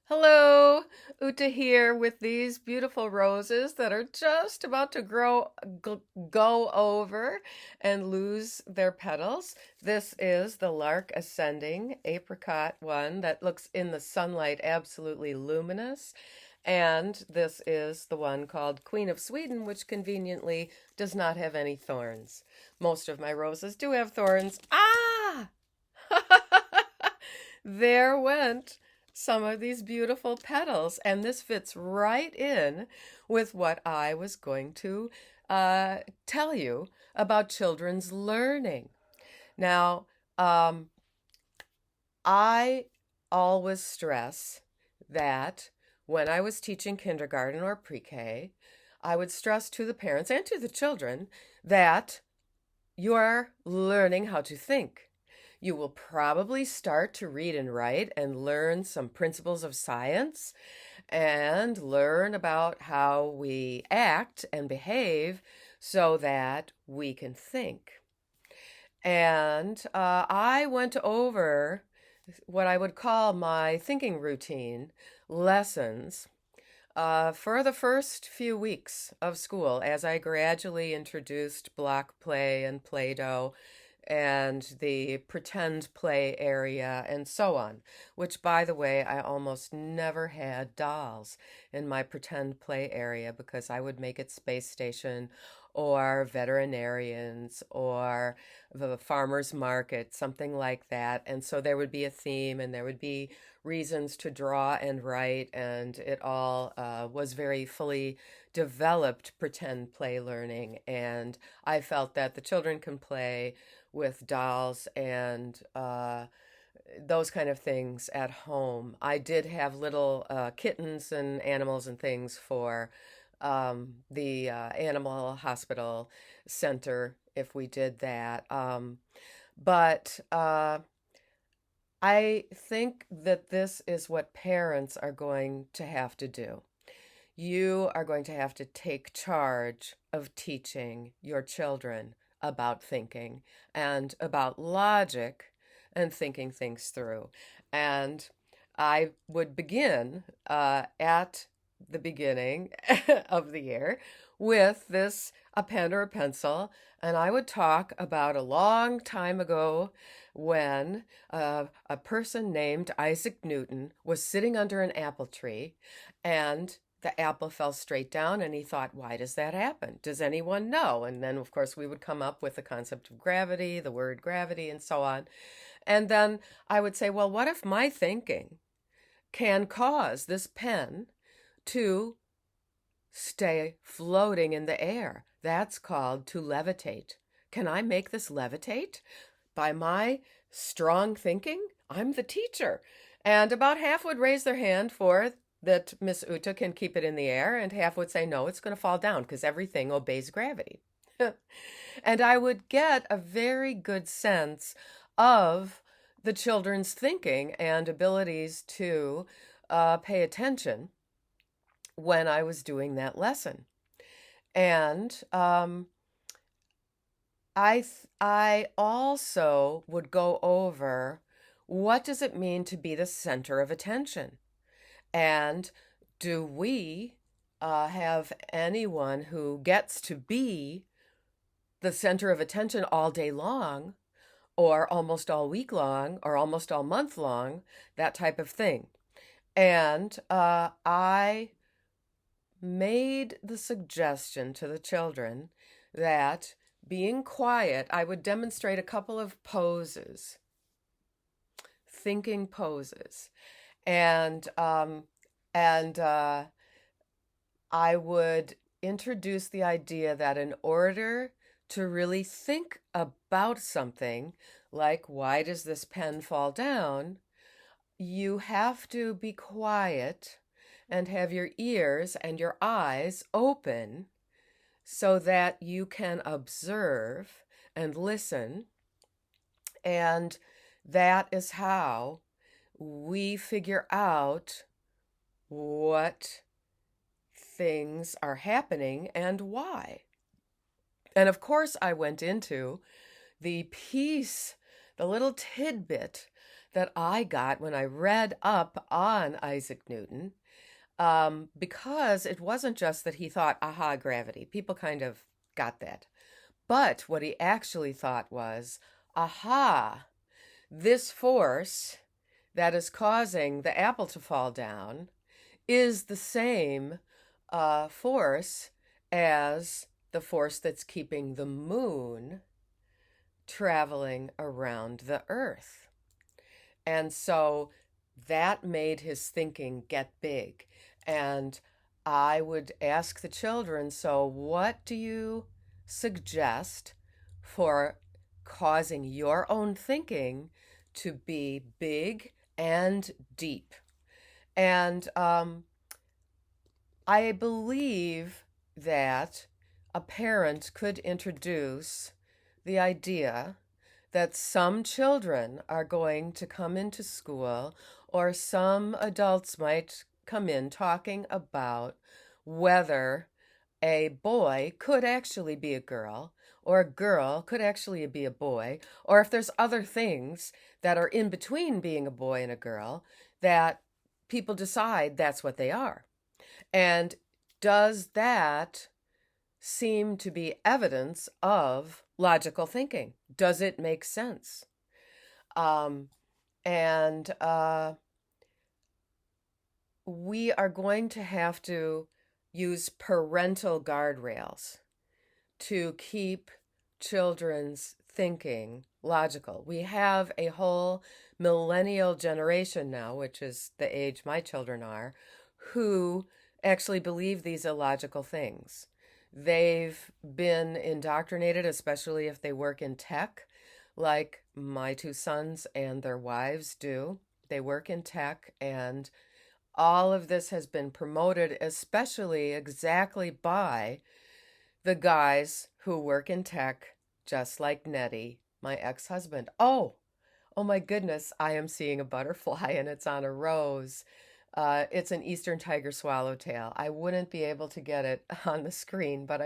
Hello, Uta here with these beautiful roses that are just about to g- go over and lose their petals. This is the Lark Ascending apricot one that looks in the sunlight absolutely luminous. And this is the one called Queen of Sweden, which conveniently does not have any thorns. Most of my roses do have thorns. Ah! There went some of these beautiful petals, and this fits right in with what I was going to uh, tell you about children's learning. Now, um, I always stress that when I was teaching kindergarten or pre-K, I would stress to the parents and to the children that you are learning how to think. You will probably start to read and write and learn some principles of science and learn about how we act and behave so that we can think. And I went over what I would call my thinking routine lessons for the first few weeks of school as I gradually introduced block play and Play-Doh and the pretend play area and so on, which, by the way, I almost never had dolls in my pretend play area because I would make it space station or veterinarians or the farmer's market, something like that. And so there would be a theme and there would be reasons to draw and write, and it all was very fully developed pretend play learning. And I felt that the children can play with dolls and those kind of things at home. I did have little kittens and animals and things for the animal hospital center if we did that. But I think that this is what parents are going to have to do. You are going to have to take charge of teaching your children about thinking and about logic and thinking things through. And I would begin at the beginning of the year with a pen or a pencil, and I would talk about a long time ago when a person named Isaac Newton was sitting under an apple tree and the apple fell straight down, and he thought, why does that happen? Does anyone know? And then, of course, we would come up with the concept of gravity, the word gravity, and so on. And then I would say, well, what if my thinking can cause this pen to stay floating in the air? That's called to levitate. Can I make this levitate? By my strong thinking? I'm the teacher. And about half would raise their hand for that Miss Uta can keep it in the air, and half would say, no, it's going to fall down because everything obeys gravity. And I would get a very good sense of the children's thinking and abilities to pay attention when I was doing that lesson. And I also would go over what does it mean to be the center of attention? And do we have anyone who gets to be the center of attention all day long, or almost all week long, or almost all month long, that type of thing? And I made the suggestion to the children that being quiet, I would demonstrate a couple of poses, thinking poses, and um, and I would introduce the idea that in order to really think about something, like why does this pen fall down, you have to be quiet and have your ears and your eyes open so that you can observe and listen. And that is how we figure out what things are happening and why. And of course, I went into the piece, the little tidbit that I got when I read up on Isaac Newton, because it wasn't just that he thought, aha, gravity. People kind of got that. But what he actually thought was, aha, this force that is causing the apple to fall down is the same force as the force that's keeping the moon traveling around the earth. And so that made his thinking get big. And I would ask the children, so what do you suggest for causing your own thinking to be big and deep? And I believe that a parent could introduce the idea that some children are going to come into school, or some adults might come in talking about whether a boy could actually be a girl, or a girl could actually be a boy, or if there's other things that are in between being a boy and a girl that people decide that's what they are. And does that seem to be evidence of logical thinking? Does it make sense? Um, and we are going to have to use parental guardrails to keep children's thinking logical. We have a whole millennial generation now, which is the age my children are, who actually believe these illogical things. They've been indoctrinated, especially if they work in tech, like my two sons and their wives do. They work in tech, and all of this has been promoted, especially exactly by the guys who work in tech, just like Nettie, my ex-husband. Oh my goodness, I am seeing a butterfly and it's on a rose. It's an eastern tiger swallowtail. I wouldn't be able to get it on the screen, but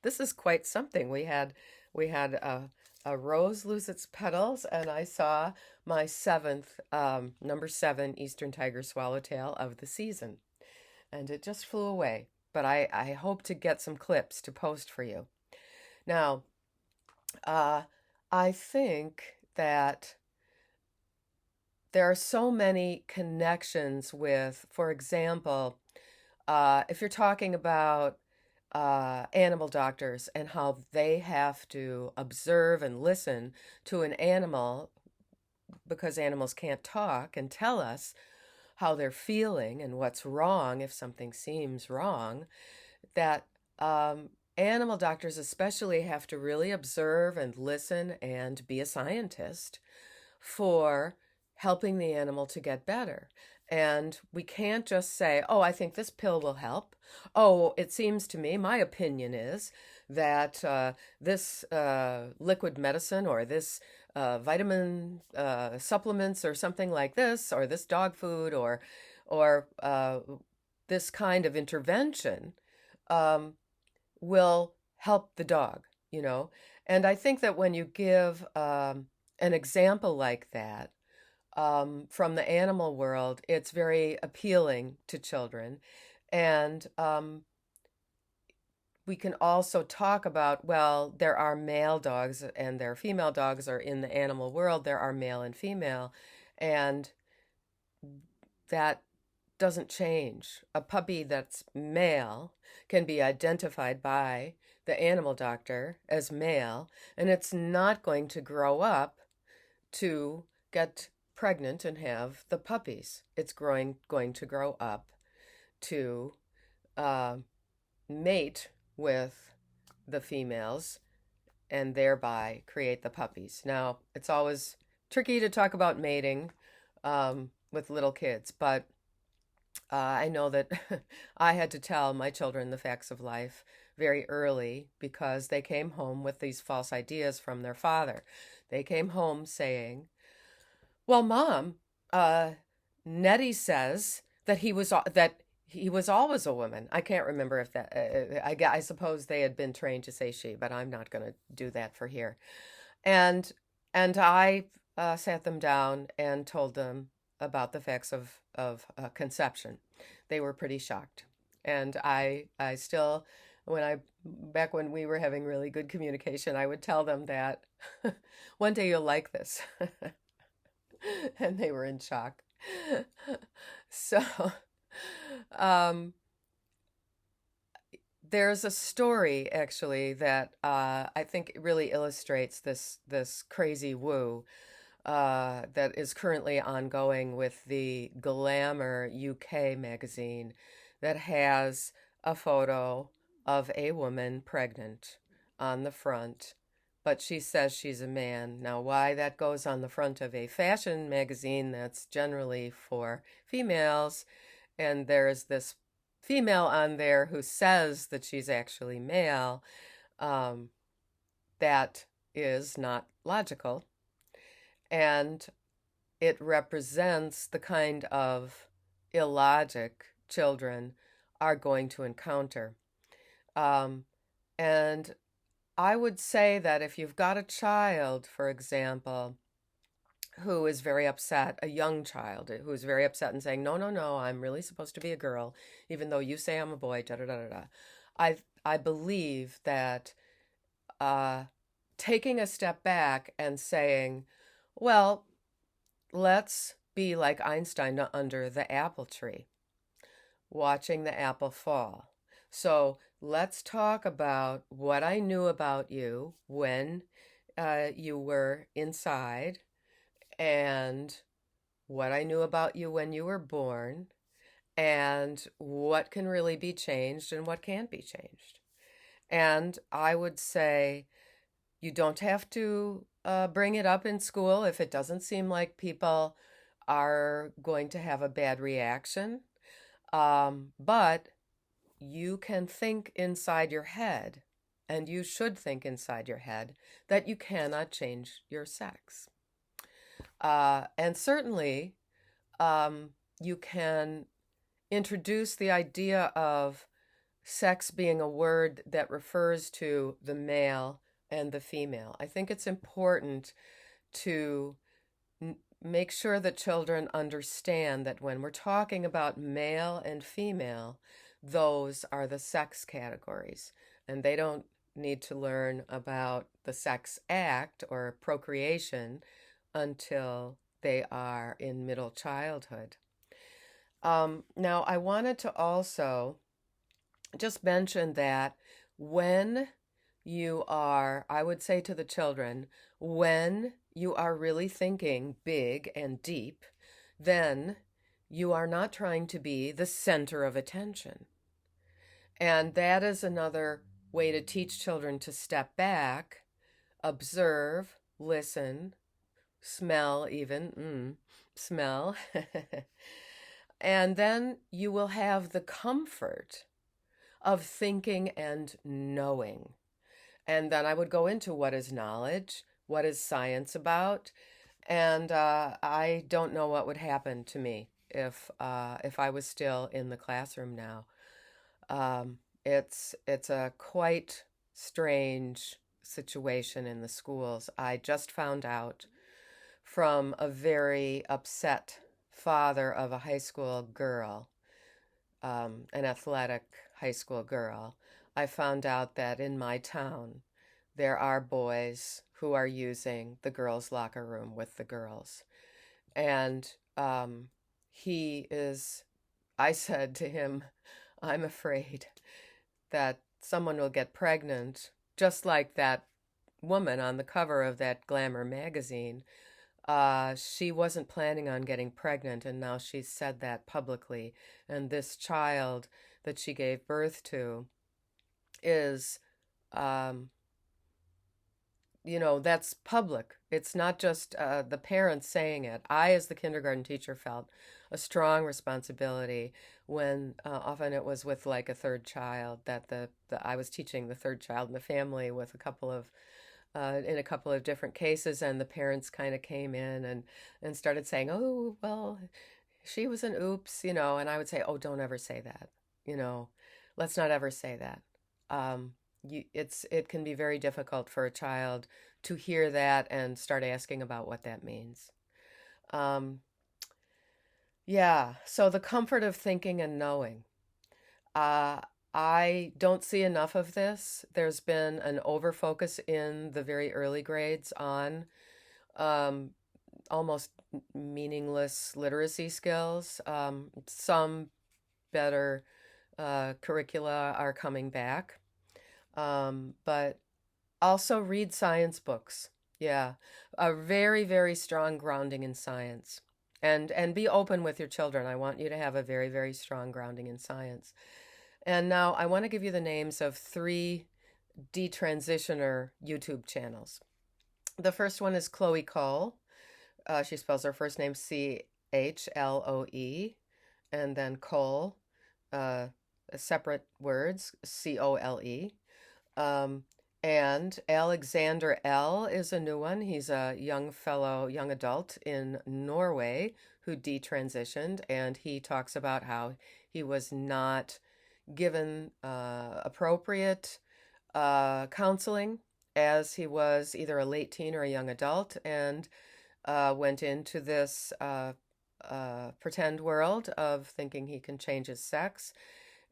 this is quite something. We had a rose lose its petals, and I saw my seventh, number 7 eastern tiger swallowtail of the season, and it just flew away. But I hope to get some clips to post for you. Now, I think that there are so many connections with, for example, if you're talking about animal doctors and how they have to observe and listen to an animal because animals can't talk and tell us how they're feeling and what's wrong if something seems wrong, that animal doctors especially have to really observe and listen and be a scientist for helping the animal to get better. And we can't just say, oh, I think this pill will help. Oh, it seems to me, my opinion is that this liquid medicine, or this vitamin supplements, or something like this, or this dog food, or this kind of intervention will help the dog, you know. And I think that when you give an example like that, from the animal world, it's very appealing to children. And we can also talk about, well, there are male dogs and there are female dogs, or in the animal world, there are male and female. And that doesn't change. A puppy that's male can be identified by the animal doctor as male, and it's not going to grow up to get pregnant and have the puppies. It's going to grow up to mate with the females and thereby create the puppies. Now, it's always tricky to talk about mating with little kids, but I know that I had to tell my children the facts of life very early because they came home with these false ideas from their father. They came home saying, well, Mom, Nettie says that he was always a woman. I can't remember if that. I suppose they had been trained to say she, but I'm not going to do that for here. And I sat them down and told them about the facts of conception. They were pretty shocked, and I still, when I back when we were having really good communication, I would tell them that one day you'll like this, and they were in shock. So, um, there's a story actually that I think really illustrates this crazy woo that is currently ongoing with the Glamour UK magazine that has a photo of a woman pregnant on the front, but she says she's a man. Now, why that goes on the front of a fashion magazine that's generally for females, and there's this female on there who says that she's actually male, um, that is not logical. And it represents the kind of illogic children are going to encounter. Um, and I would say that if you've got a child, for example, who is very upset, a young child who is very upset and saying, no, no, no, I'm really supposed to be a girl, even though you say I'm a boy, da da da da da. I believe that uh, taking a step back and saying, well, let's be like Einstein under the apple tree, watching the apple fall. So let's talk about what I knew about you when you were inside, and what I knew about you when you were born, and what can really be changed and what can't be changed. And I would say you don't have to bring it up in school if it doesn't seem like people are going to have a bad reaction. But you can think inside your head, and you should think inside your head, that you cannot change your sex. And certainly, you can introduce the idea of sex being a word that refers to the male and the female. I think it's important to make sure that children understand that when we're talking about male and female, those are the sex categories, and they don't need to learn about the sex act or procreation until they are in middle childhood. Now, I wanted to also just mention that when you are, I would say to the children, when you are really thinking big and deep, then you are not trying to be the center of attention. And that is another way to teach children to step back, observe, listen, smell, even, smell. And then you will have the comfort of thinking and knowing. And then I would go into what is knowledge, what is science about, and I don't know what would happen to me if I was still in the classroom now. It's a quite strange situation in the schools. I just found out from a very upset father of a high school girl, an athletic high school girl. I found out that in my town there are boys who are using the girls' locker room with the girls. And he is, I said to him, I'm afraid that someone will get pregnant, just like that woman on the cover of that Glamour magazine. She wasn't planning on getting pregnant, and now she's said that publicly. And this child that she gave birth to is, um, that's public. It's not just the parents saying it. I, as the kindergarten teacher, felt a strong responsibility when often it was with like a third child that I was teaching the third child in the family with in a couple of different cases, and the parents kind of came in and started saying, "Oh, well, she was an oops," and I would say, "Oh, don't ever say that, let's not ever say that." it can be very difficult for a child to hear that and start asking about what that means. Um, yeah, so the comfort of thinking and knowing. Uh, I don't see enough of this. There's been an overfocus in the very early grades on um, almost meaningless literacy skills. Some better curricula are coming back, but also read science books. Yeah, a very, very strong grounding in science. And be open with your children. I want you to have a very, very strong grounding in science. And now I want to give you the names of three detransitioner YouTube channels. The first one is Chloe Cole. She spells her first name Chloe, and then Cole, uh, separate words, Cole. Um, and Alexander L. is a new one. He's a young fellow, young adult in Norway who detransitioned, and he talks about how he was not given appropriate counseling as he was either a late teen or a young adult, and went into this pretend world of thinking he can change his sex.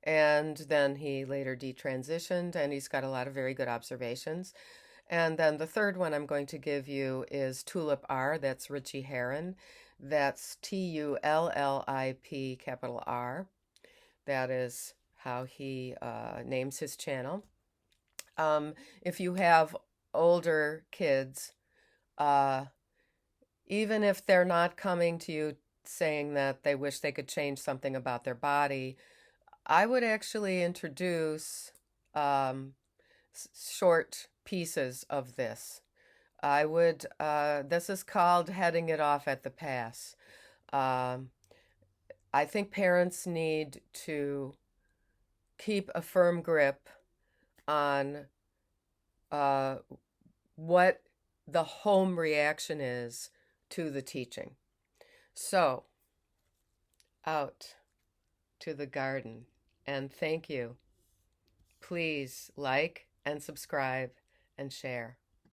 And then he later detransitioned, and he's got a lot of very good observations. And then the third one I'm going to give you is Tulip R. That's Richie Herron. That's Tullip, capital R. That is how he names his channel. If you have older kids, uh, even if they're not coming to you saying that they wish they could change something about their body, I would actually introduce um, short pieces of this. This is called heading it off at the pass. Um, I think parents need to keep a firm grip on uh, what the home reaction is to the teaching. So, out to the garden, and thank you. Please like and subscribe and share.